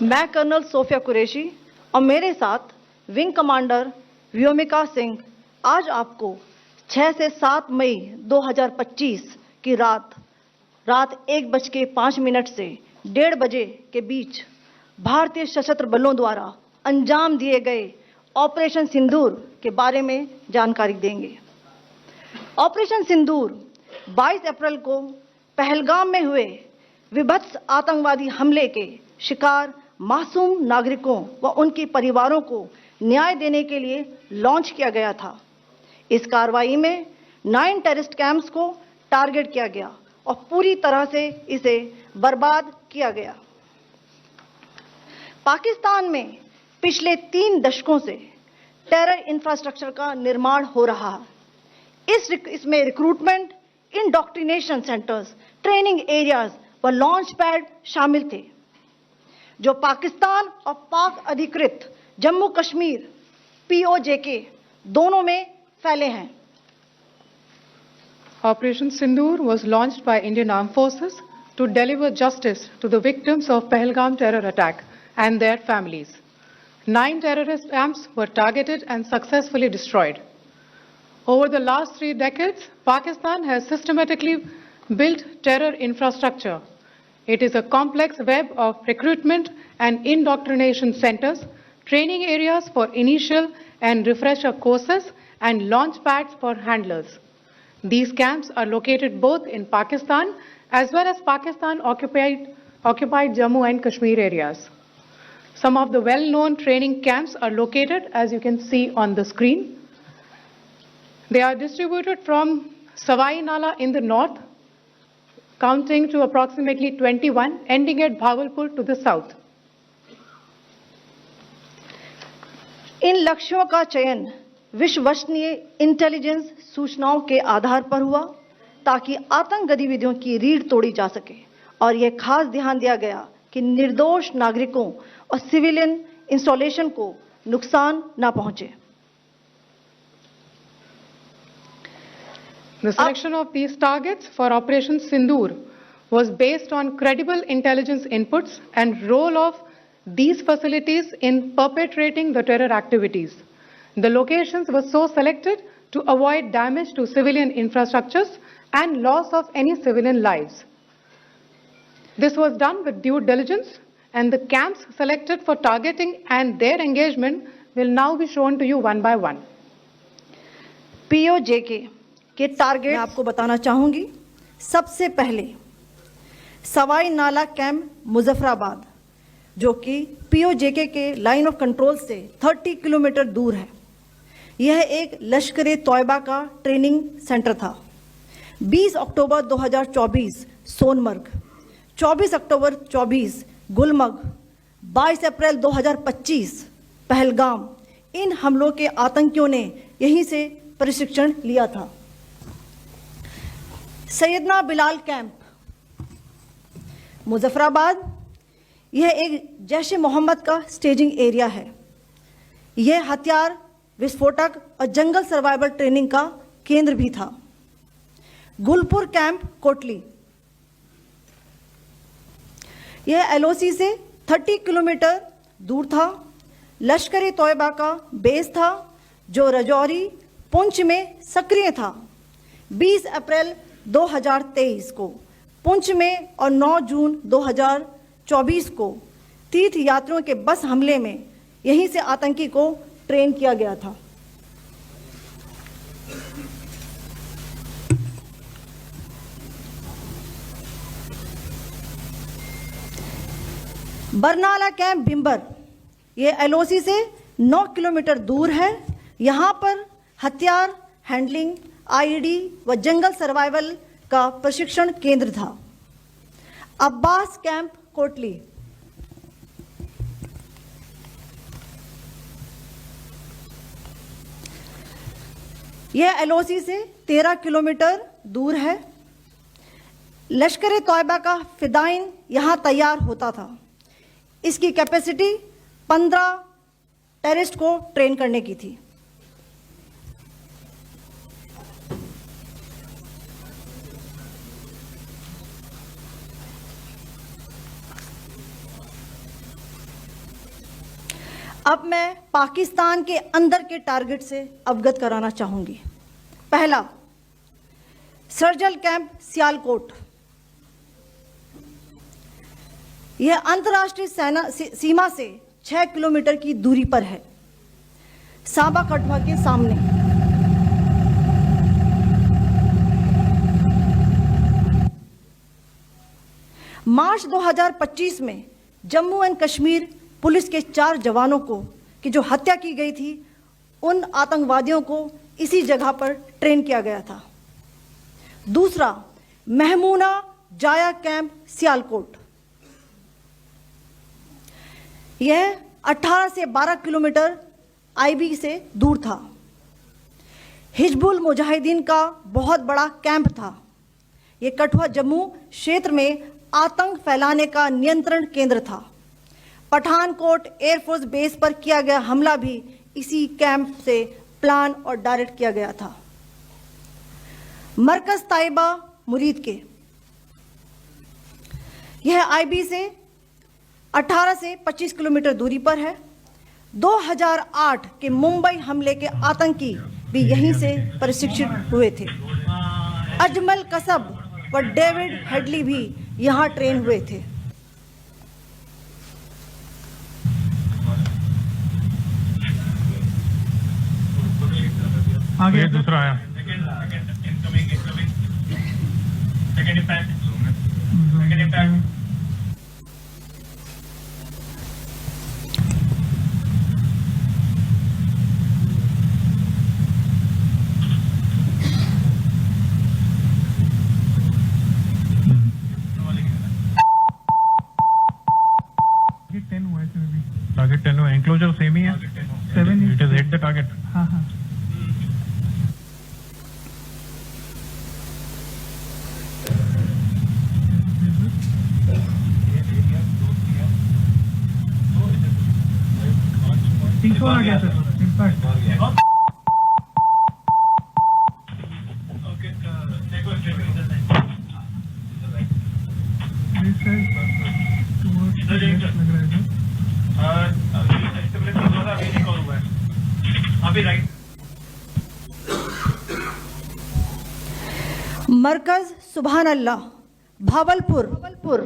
मैं colonel Sophia Qureshi और मेरे साथ विंग कमांडर व्योमिका सिंह आज आपको 6 से 7 मई 2025 की रात 1:05 से 1:30 बजे के बीच भारतीय सशस्त्र बलों द्वारा अंजाम दिए गए ऑपरेशन सिंदूर के बारे में जानकारी देंगे। ऑपरेशन सिंदूर 22 अप्रैल को पहलगाम में हुए विभत्स आतंकवादी हमले के शिकार मासूम नागरिकों व उनके परिवारों को न्याय देने के लिए लॉन्च किया गया था। इस कार्रवाई में 9 टेररिस्ट कैंप्स को टारगेट किया गया और पूरी तरह से इसे बर्बाद किया गया। पाकिस्तान में पिछले 3 दशकों से टेरर इंफ्रास्ट्रक्चर का निर्माण हो रहा है। इसमें recruitment, indoctrination centres, training areas व लॉन्च पैड शामिल थे, जो पाकिस्तान और पाक अधिकृत जम्मू कश्मीर POJK दोनों में फैले हैं। Operation Sindoor was launched by Indian Armed Forces to deliver justice to the victims of Pahalgam terror attack and their families. 9 terrorist camps were targeted and successfully destroyed. Over the last 3 decades, Pakistan has systematically built terror infrastructure. It is a complex web of recruitment and indoctrination centers, training areas for initial and refresher courses, and launch pads for handlers. These camps are located both in Pakistan as well as Pakistan-occupied Jammu and Kashmir areas. Some of the well-known training camps are located, as you can see on the screen. They are distributed from Savai Nala in the north, counting to approximately 21, ending at Bhagalpur to the south. इन लक्ष्यों का चयन विश्वसनीय intelligence सूचनाओं के आधार पर हुआ ताकि आतंक गतिविधियों की रीढ़ तोड़ी जा सके, और यह खास ध्यान दिया गया कि निर्दोष नागरिकों और सिविलियन इंस्टॉलेशन को नुकसान न पहुंचे। The selection of these targets for Operation Sindoor was based on credible intelligence inputs and role of these facilities in perpetrating the terror activities. The locations were so selected to avoid damage to civilian infrastructures and loss of any civilian lives. This was done with due diligence, and the camps selected for targeting and their engagement will now be shown to you one by one. POJK के target मैं आपको बताना चाहूंगी। सबसे पहले सवाई नाला camp Muzaffarabad, जो कि POJK के लाइन ऑफ कंट्रोल से 30 किलोमीटर दूर है। यह एक लश्कर तौयबा का ट्रेनिंग सेंटर था। 20 अक्टूबर 2024 सोनमर्ग, 24 अक्टूबर 24 गुलमर्ग, 22 अप्रैल 2025 पहलगाम, इन हमलों के आतंकियों ने यहीं से प्रशिक्षण लिया था। सैयदना बिलाल कैंप मुजफ्फराबाद, यह एक जैश मोहम्मद का स्टेजिंग एरिया है। यह हथियार, विस्फोटक और जंगल सर्वाइवल ट्रेनिंग का केंद्र भी था। गुलपुर कैंप कोटली, यह LOC से 30 किलोमीटर दूर था। लश्कर तौयबा का बेस था, जो रजौरी, पुंछ में सक्रिय था। 20 अप्रैल 2023 को पुंछ में और 9 जून 2024 को तीर्थ यात्रियों के बस हमले में यहीं से आतंकी को ट्रेन किया गया था। बरनाला कैंप भिंबर, ये LOC से 9 किलोमीटर दूर है। यहाँ पर हथियार, हैंडलिंग, IED व जंगल सर्वाइवल का प्रशिक्षण केंद्र था। अब्बास कैंप कोटली, यह LOC से 13 किलोमीटर दूर है। लश्कर तौयबा का फिदाइन यहाँ तैयार होता था। इसकी कैपेसिटी 15 टेररिस्ट को ट्रेन करने की थी। अब मैं पाकिस्तान के अंदर के टारगेट से अवगत कराना चाहूंगी। पहला, सर्जिकल कैंप सियालकोट। यह अंतर्राष्ट्रीय सीमा से 6 किलोमीटर की दूरी पर है, सांबा कठुआ के सामने। मार्च 2025 में जम्मू एंड कश्मीर पुलिस के 4 जवानों को की जो हत्या की गई थी, उन आतंकवादियों को इसी जगह पर ट्रेन किया गया था। दूसरा, महमूना जाया कैंप सियालकोट। यह 18 से 12 किलोमीटर आईबी से दूर था। हिजबुल मुजाहिदीन का बहुत बड़ा कैंप था। यह कठुआ जम्मू क्षेत्र में आतंक फैलाने का नियंत्रण केंद्र था। पठानकोट एयरफोर्स बेस पर किया गया हमला भी इसी कैंप से प्लान और डायरेक्ट किया गया था। मरकज ताइबा मुरीद के, यह आईबी से 18 से 25 किलोमीटर दूरी पर है। 2008 के मुंबई हमले के आतंकी भी यहीं से प्रशिक्षित हुए थे। अजमल कसब व डेविड हेडली भी यहां ट्रेन हुए थे। आगे दूसरा आया। टारगेट 10 हुआ, एंक्लोजर सेम ही है। 7 it is hit the target. हाँ हाँ। आ गया सर, इम्पैक्ट। मरकज सुभान अल्लाह भावलपुर,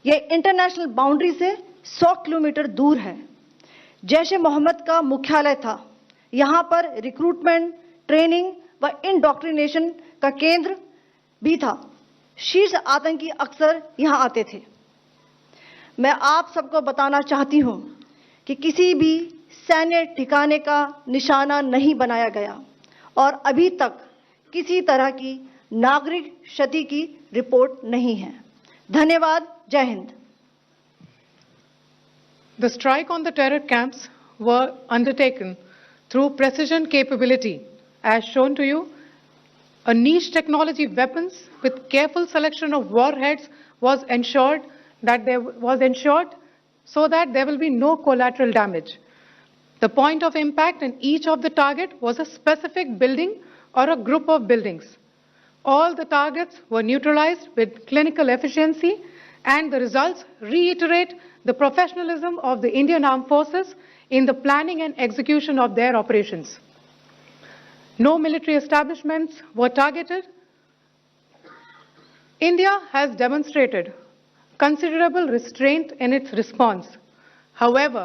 यह इंटरनेशनल बाउंड्री से 100 किलोमीटर दूर है। जैश ए मोहम्मद का मुख्यालय था। यहाँ पर रिक्रूटमेंट, ट्रेनिंग व इंडॉक्ट्रिनेशन का केंद्र भी था। शीर्ष आतंकी अक्सर यहाँ आते थे। मैं आप सबको बताना चाहती हूँ कि किसी भी सैन्य ठिकाने का निशाना नहीं बनाया गया और अभी तक किसी तरह की नागरिक क्षति की रिपोर्ट नहीं है। धन्यवाद। जय Hind. The strike on the terror camps were undertaken through precision capability, as shown to you. A niche technology weapons with careful selection of warheads was ensured so that there will be no collateral damage. The point of impact in each of the target was a specific building or a group of buildings. All the targets were neutralized with clinical efficiency, and the results reiterate the professionalism of the Indian Armed Forces in the planning and execution of their operations. No military establishments were targeted. India has demonstrated considerable restraint in its response. However,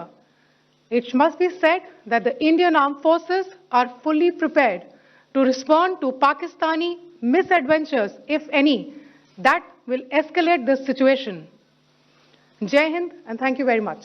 it must be said that the Indian Armed Forces are fully prepared to respond to Pakistani misadventures, if any, that will escalate this situation. Jai Hind, and thank you very much.